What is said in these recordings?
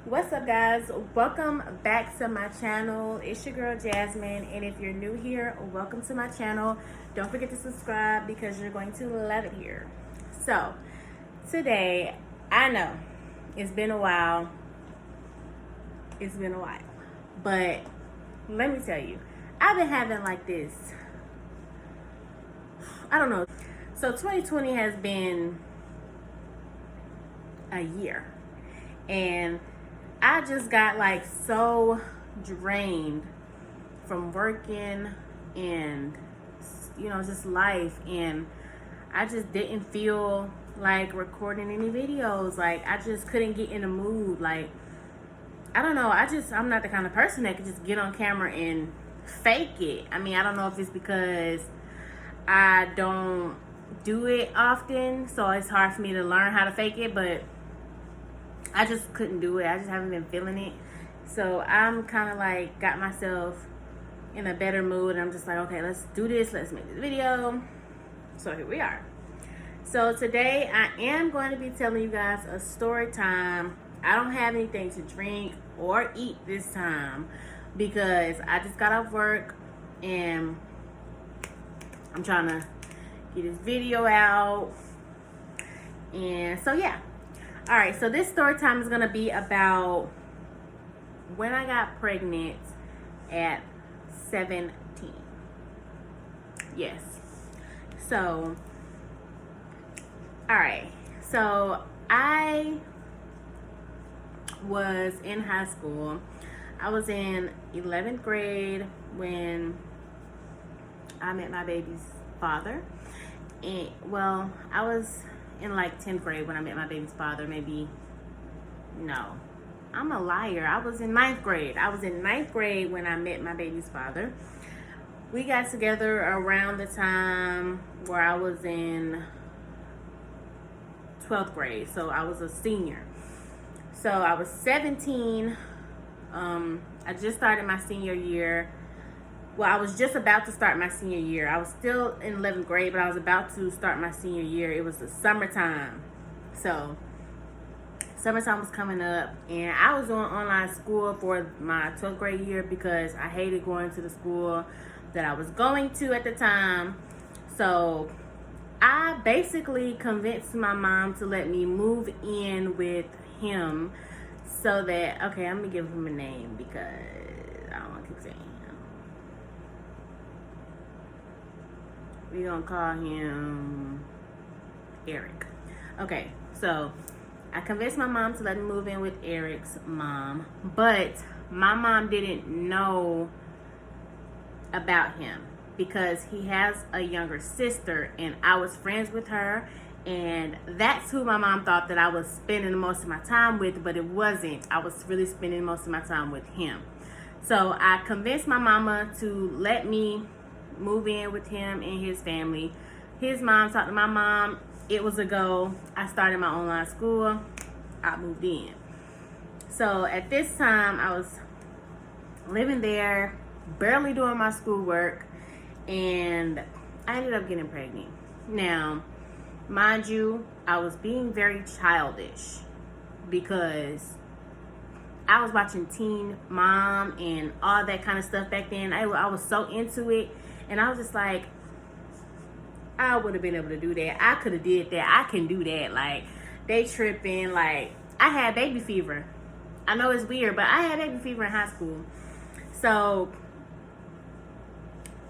What's up, guys? Welcome back to my channel. It's your girl Jasmine, and if you're new here, welcome to my channel. Don't forget to subscribe because you're going to love it here. So today, I know it's been a while, but let me tell you, I've been having like this, I don't know. So 2020 has been a year, and I just got like so drained from working and just life, and I just didn't feel like recording any videos. Like I just couldn't get in the mood. Like I don't know, I'm not the kind of person that could just get on camera and fake it. I mean, I don't know if it's because I don't do it often, so it's hard for me to learn how to fake it, but I just couldn't do it. I just haven't been feeling it. So I'm kind of like got myself in a better mood. I'm just like, okay, let's do this. Let's make this video. So here we are. So today I am going to be telling you guys a story time. I don't have anything to drink or eat this time because I just got off work and I'm trying to get this video out. And so yeah. All right, so this story time is gonna be about when I got pregnant at 17. Yes. So, all right. So I was in high school. I was in 11th grade when I met my baby's father. And well, I was in like 10th grade when I met my baby's father. Maybe, no, I'm a liar. I was in 9th grade. I was in 9th grade when I met my baby's father. We got together around the time where I was in 12th grade. So I was a senior. So I was 17. I just started my senior year. Well, I was just about to start my senior year. I was still in 11th grade, but I was about to start my senior year. It was the summertime. So, summertime was coming up, and I was doing online school for my 12th grade year because I hated going to the school that I was going to at the time. So, I basically convinced my mom to let me move in with him so that, okay, I'm going to give him a name because I don't want to keep saying we're gonna call him Eric. Okay, so I convinced my mom to let me move in with Eric's mom, but my mom didn't know about him because he has a younger sister, and I was friends with her, and that's who my mom thought that I was spending most of my time with, but it wasn't. I was really spending most of my time with him. So I convinced my mama to let me move in with him and his family. His mom talked to my mom. It was a go. I started my online school. I moved in. So at this time, I was living there, barely doing my schoolwork, and I ended up getting pregnant. Now, mind you, I was being very childish because I was watching Teen Mom and all that kind of stuff back then. I was so into it. And I was just like, I would have been able to do that. I could have did that. I can do that. Like, they tripping. Like, I had baby fever. I know it's weird, but I had baby fever in high school. So,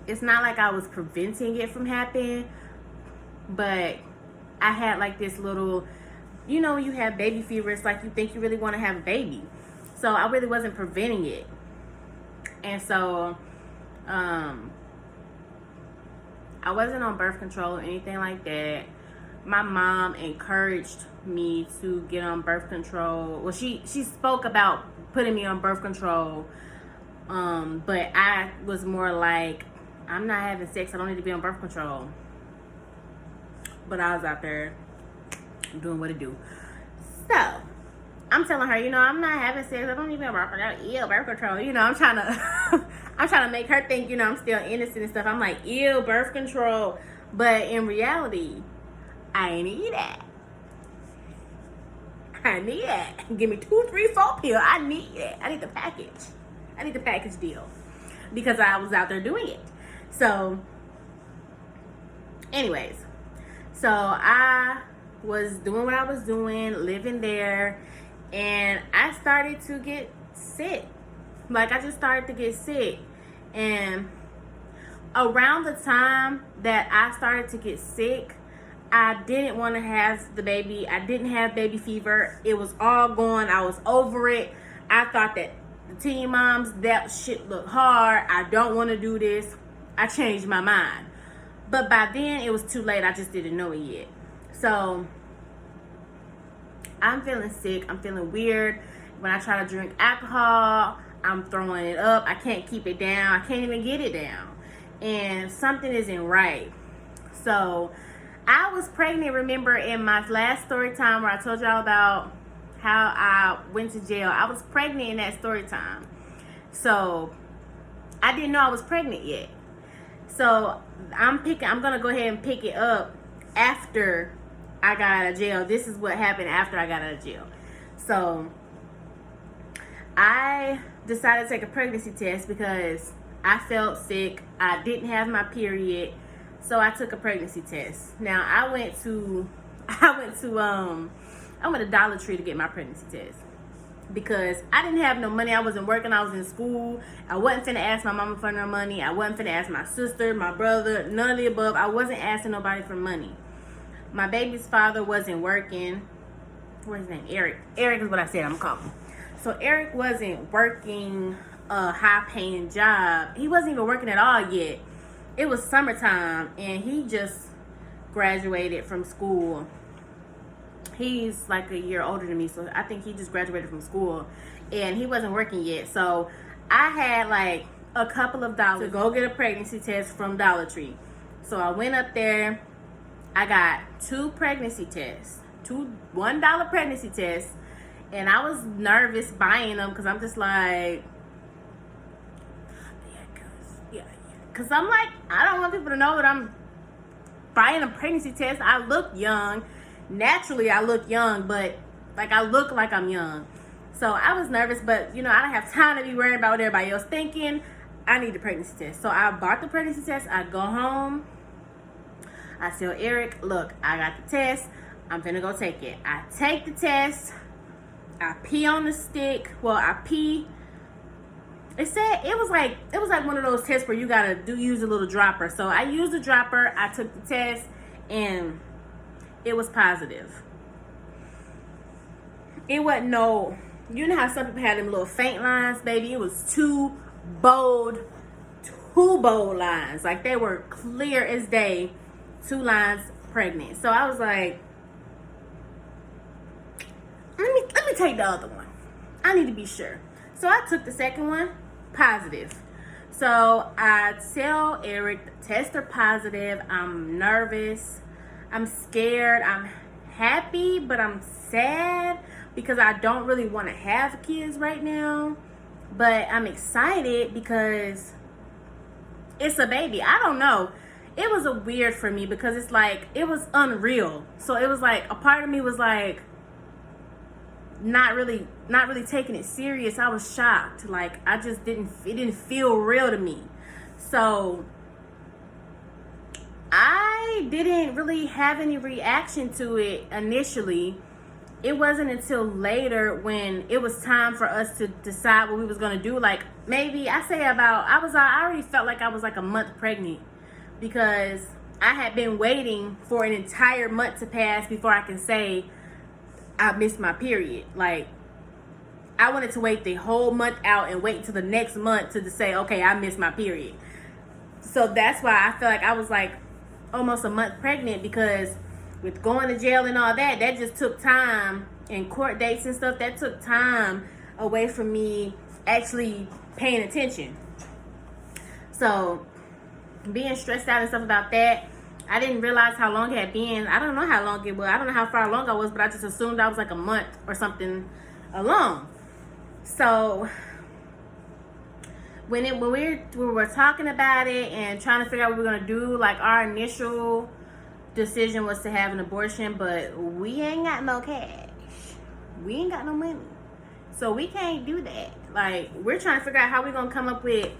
it's not like I was preventing it from happening. But I had like this little, when you have baby fever, it's like you think you really want to have a baby. So, I really wasn't preventing it. And so, I wasn't on birth control or anything like that. My mom encouraged me to get on birth control. Well, she spoke about putting me on birth control. But I was more like, I'm not having sex. I don't need to be on birth control. But I was out there doing what it do. So, I'm telling her, I'm not having sex. I don't need to be on birth control. Ew, birth control. I'm trying to... I'm trying to make her think, I'm still innocent and stuff. I'm like, ew, birth control. But in reality, I ain't eat that. I need that. Give me 2, 3, 4 pills. I need it. I need the package. I need the package deal because I was out there doing it. So, anyways, so I was doing what I was doing, living there, and I started to get sick. Like, I just started to get sick. And around the time that I started to get sick, I didn't want to have the baby. I didn't have baby fever. It was all gone. I was over it. I thought that the teen moms, that shit looked hard. I don't want to do this. I changed my mind. But by then, it was too late. I just didn't know it yet. So, I'm feeling sick. I'm feeling weird. When I try to drink alcohol, I'm throwing it up. I can't keep it down. I can't even get it down. And something isn't right. So, I was pregnant, remember, in my last story time where I told y'all about how I went to jail. I was pregnant in that story time. So, I didn't know I was pregnant yet. So, I'm going to go ahead and pick it up after I got out of jail. This is what happened after I got out of jail. So, I decided to take a pregnancy test because I felt sick. I didn't have my period. So I took a pregnancy test. Now I went to Dollar Tree to get my pregnancy test because I didn't have no money. I wasn't working. I was in school. I wasn't finna ask my mama for no money. I wasn't finna ask my sister, my brother, none of the above. I wasn't asking nobody for money. My baby's father wasn't working. What's his name? Eric. Eric is what I said I'm calling. So Eric wasn't working a high-paying job. He wasn't even working at all yet. It was summertime, and he just graduated from school. He's like a year older than me, so I think he just graduated from school, and he wasn't working yet. So I had like a couple of dollars to go get a pregnancy test from Dollar Tree. So I went up there. I got 2 pregnancy tests, 2 $1 pregnancy tests, and I was nervous buying them because I'm just like, because I'm like, I don't want people to know that I'm buying a pregnancy test. I look young. Naturally, I look young, but like I look like I'm young. So I was nervous, but I don't have time to be worried about what everybody else thinking. I need the pregnancy test. So I bought the pregnancy test. I go home. I tell Eric, look, I got the test. I'm finna go take it. I take the test. I pee on the stick. Well, I pee. It said it was like one of those tests where you gotta use a little dropper. So I used the dropper. I took the test, and it was positive. It wasn't no. You know how some people had them little faint lines, baby. It was two bold lines. Like they were clear as day. 2 lines pregnant. So I was like, let me take the other one. I need to be sure. So I took the second one. Positive. So I tell Eric, the tests are positive. I'm nervous. I'm scared. I'm happy, but I'm sad because I don't really want to have kids right now. But I'm excited because it's a baby. I don't know. It was a weird for me because it's like, it was unreal. So it was like, a part of me was like, not really taking it serious. I was shocked. Like it didn't feel real to me. So I didn't really have any reaction to it initially. It wasn't until later when it was time for us to decide what we was gonna do. Like maybe I already felt like I was like a month pregnant because I had been waiting for an entire month to pass before I can say I missed my period. Like I wanted to wait the whole month out and wait until the next month to say, okay, I missed my period. So that's why I feel like I was like almost a month pregnant, because with going to jail and all that, that just took time, and court dates and stuff, that took time away from me actually paying attention. So being stressed out and stuff about that, I didn't realize how long it had been. I don't know how long it was. I don't know how far along I was, but I just assumed I was like a month or something along. So when we were talking about it and trying to figure out what we were gonna do, like our initial decision was to have an abortion, but we ain't got no cash. we ain't got no money. So we can't do that. Like, we're trying to figure out how we're going to come up with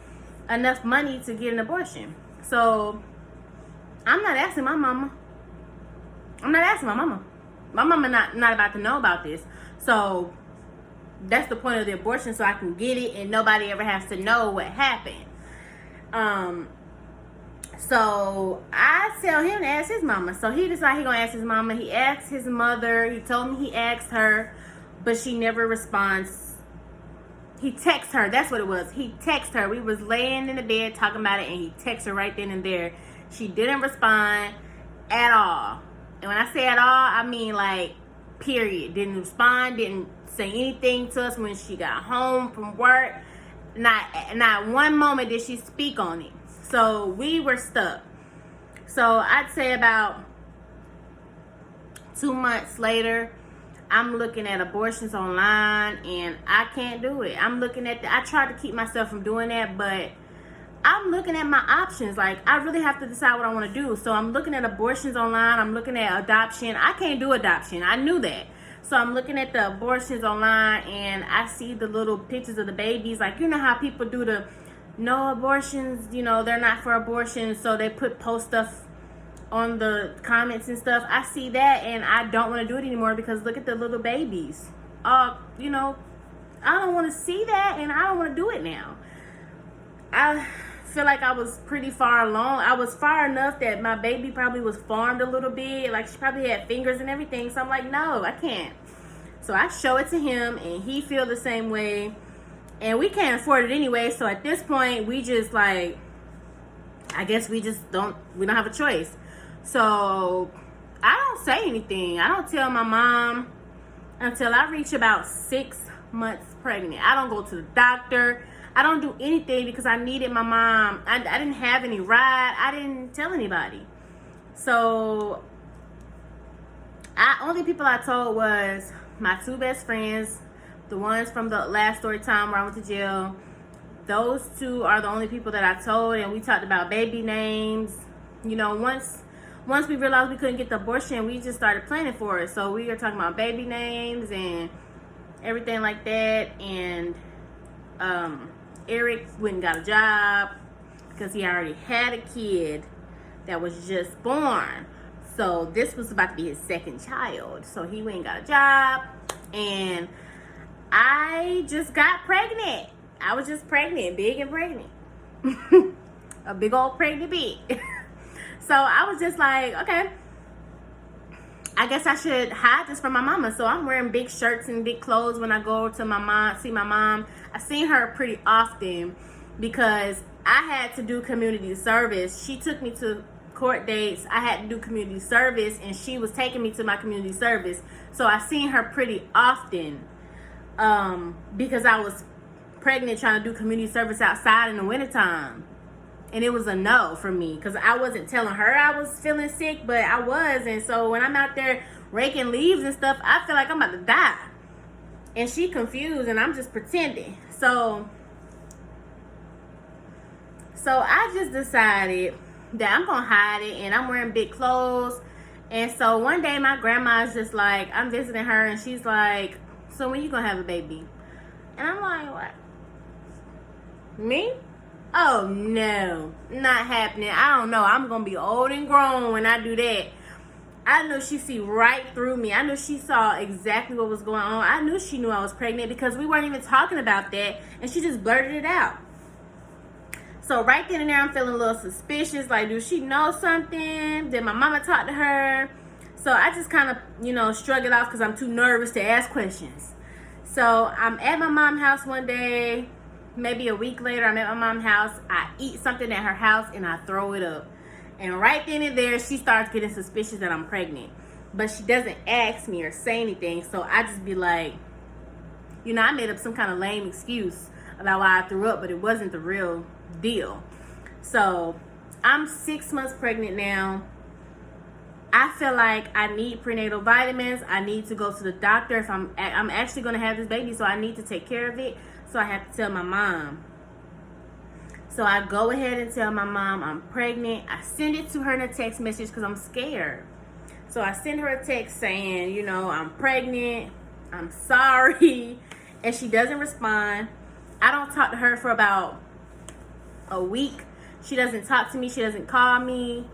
enough money to get an abortion. So I'm not asking my mama. I'm not asking my mama. My mama not about to know about this. So that's the point of the abortion, so I can get it and nobody ever has to know what happened. So I tell him to ask his mama. So he decided he gonna ask his mama. He asked his mother. He told me he asked her, but she never responds. He texted her. That's what it was. He texted her. We was laying in the bed talking about it, and he texted her right then and there. She didn't respond at all. And when I say at all, I mean like period. Didn't respond. Didn't say anything to us when she got home from work. Not one moment did she speak on it. So we were stuck. So I'd say about 2 months later, I'm looking at abortions online and I can't do it. I'm looking at I tried to keep myself from doing that, but I'm looking at my options. Like, I really have to decide what I want to do. So I'm looking at abortions online. I'm looking at adoption. I can't do adoption. I knew that. So I'm looking at the abortions online and I see the little pictures of the babies. Like, you know how people do the no abortions, you know, they're not for abortion. So they post stuff on the comments and stuff. I see that and I don't want to do it anymore because look at the little babies. You know, I don't want to see that and I don't want to do it now. I feel like I was pretty far along. I was far enough that my baby probably was formed a little bit. Like, she probably had fingers and everything. So I'm like, no, I can't. So I show it to him and he feel the same way. And we can't afford it anyway. So at this point, we just like, I guess we don't have a choice. So I don't say anything. I don't tell my mom until I reach about 6 months pregnant. I don't go to the doctor. I don't do anything because I needed my mom. I didn't have any ride. I didn't tell anybody. So only people I told was my 2 best friends, the ones from the last story time where I went to jail. Those 2 are the only people that I told, and we talked about baby names. You know, once we realized we couldn't get the abortion, we just started planning for it. So we were talking about baby names and everything like that. And Eric went and got a job because he already had a kid that was just born. So this was about to be his 2nd child. So he went and got a job and I just got pregnant. I was just pregnant, big and pregnant. A big old pregnant bee. So I was just like, okay, I guess I should hide this from my mama. So I'm wearing big shirts and big clothes when I go to my mom, see my mom. I seen her pretty often because I had to do community service. She took me to court dates. I had to do community service and she was taking me to my community service. So I seen her pretty often because I was pregnant trying to do community service outside in the wintertime. And it was a no for me because I wasn't telling her I was feeling sick, but I was. And so when I'm out there raking leaves and stuff, I feel like I'm about to die. And she confused and I'm just pretending. So I just decided that I'm going to hide it and I'm wearing big clothes. And so one day my grandma's just like, I'm visiting her and she's like, so when you going to have a baby? And I'm like, what? Me? Oh, no, not happening. I don't know. I'm going to be old and grown when I do that. I knew she see right through me. I knew she saw exactly what was going on. I knew she knew I was pregnant because we weren't even talking about that. And she just blurted it out. So right then and there, I'm feeling a little suspicious. Like, do she know something? Did my mama talk to her? So I just kind of, shrug it off because I'm too nervous to ask questions. So I'm at my mom's house one day. Maybe a week later, I'm at my mom's house. I eat something at her house and I throw it up. And right then and there, she starts getting suspicious that I'm pregnant. But she doesn't ask me or say anything. So I just be like, I made up some kind of lame excuse about why I threw up, but it wasn't the real deal. So I'm 6 months pregnant now. I feel like I need prenatal vitamins. I need to go to the doctor if I'm actually going to have this baby. So I need to take care of it. So I have to tell my mom. So I go ahead and tell my mom I'm pregnant. I send it to her in a text message because I'm scared. So I send her a text saying, I'm pregnant. I'm sorry. And she doesn't respond. I don't talk to her for about a week. She doesn't talk to me. She doesn't call me.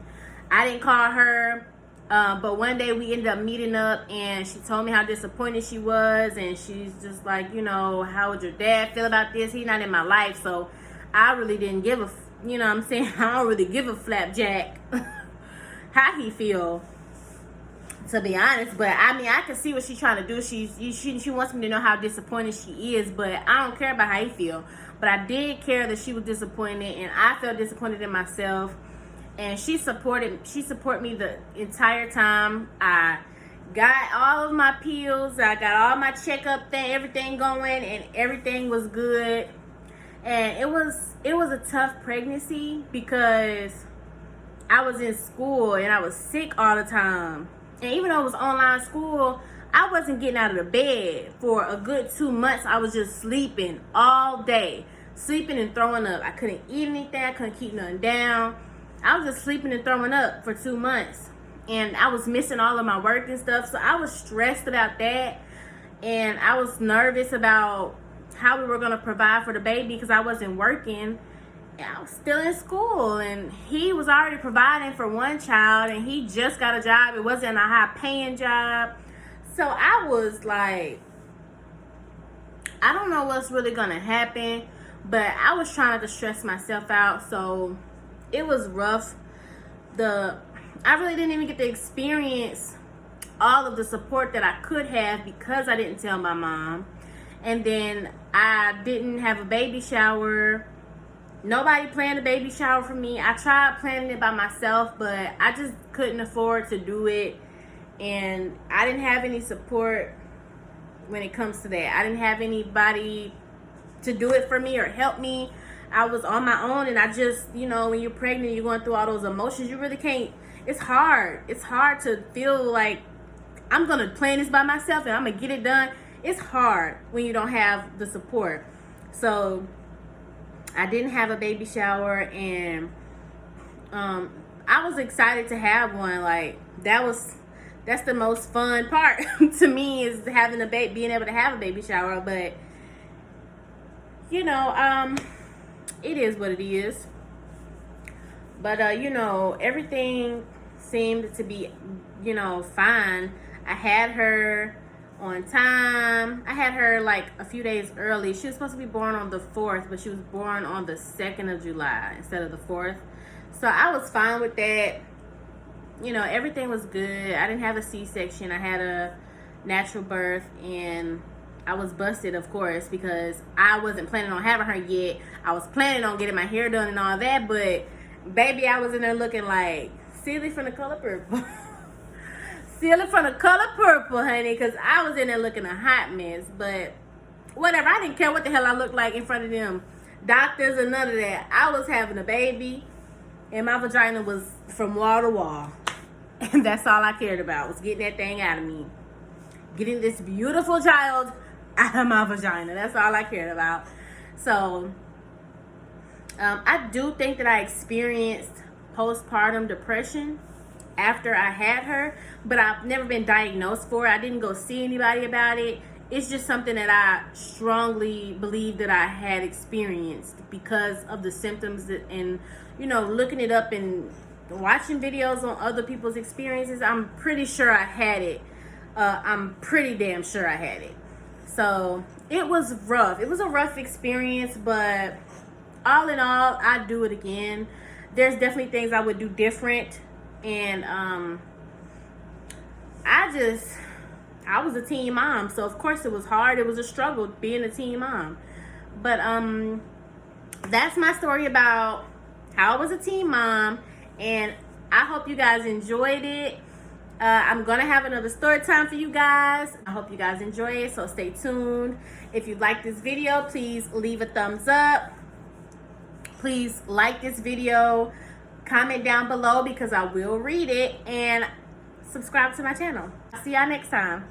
I didn't call her. But one day we ended up meeting up, and she told me how disappointed she was. And she's just like, you know, how would your dad feel about this? He's not in my life. So I really didn't give a, you know what I'm saying? I don't really give a flapjack how he feel, to be honest. But I mean, I can see what she's trying to do. She wants me to know how disappointed she is, but I don't care about how he feel. But I did care that she was disappointed, and I felt disappointed in myself. And she supported me the entire time. I got all of my pills. I got all my checkup thing, everything going, and everything was good. And it was a tough pregnancy because I was in school and I was sick all the time. And even though it was online school, I wasn't getting out of the bed for a good 2 months. I was just sleeping all day, sleeping and throwing up. I couldn't eat anything. I couldn't keep nothing down. I was just sleeping and throwing up for 2 months. And I was missing all of my work and stuff. So I was stressed about that. And I was nervous about how we were going to provide for the baby because I wasn't working. And I was still in school. And he was already providing for one child. And he just got a job. It wasn't a high-paying job. So I was like, I don't know what's really going to happen. But I was trying not to stress myself out. So it was rough. I really didn't even get to experience all of the support that I could have because I didn't tell my mom. And then I didn't have a baby shower. Nobody planned a baby shower for me. I tried planning it by myself, but I just couldn't afford to do it. And I didn't have any support when it comes to that. I didn't have anybody to do it for me or help me. I was on my own, and I just, you know, when you're pregnant, you're going through all those emotions. You really can't. It's hard. It's hard to feel like I'm going to plan this by myself and I'm going to get it done. It's hard when you don't have the support. So I didn't have a baby shower, and I was excited to have one. Like, that's the most fun part to me, is having being able to have a baby shower. But you know, it is what it is. But you know, everything seemed to be, you know, fine. I had her on time. I had her like a few days early. She was supposed to be born on the 4th, but she was born on the 2nd of July instead of the 4th. So I was fine with that. You know, everything was good. I didn't have a C-section. I had a natural birth, and I was busted, of course, because I wasn't planning on having her yet. I was planning on getting my hair done and all that, but baby, I was in there looking like Silly from the Color Purple. Silly from the Color Purple, honey, because I was in there looking a hot mess. But whatever, I didn't care what the hell I looked like in front of them doctors or none of that. I was having a baby, and my vagina was from wall to wall. And that's all I cared about, was getting that thing out of me. Getting this beautiful child out of my vagina. That's all I cared about. So I do think that I experienced postpartum depression after I had her, but I've never been diagnosed for it. I didn't go see anybody about it. It's just something that I strongly believe that I had experienced because of the symptoms and, you know, looking it up and watching videos on other people's experiences. I'm pretty sure I had it. I'm pretty damn sure I had it. So it was rough. It was a rough experience, but all in all, I'd do it again. There's definitely things I would do different. And I was a teen mom, so of course it was hard. It was a struggle being a teen mom. But that's my story about how I was a teen mom, and I hope you guys enjoyed it. I'm gonna have another story time for you guys. I hope you guys enjoy it, so stay tuned. If you like this video, please leave a thumbs up. Please like this video, comment down below because I will read it, and subscribe to my channel. I'll see y'all next time.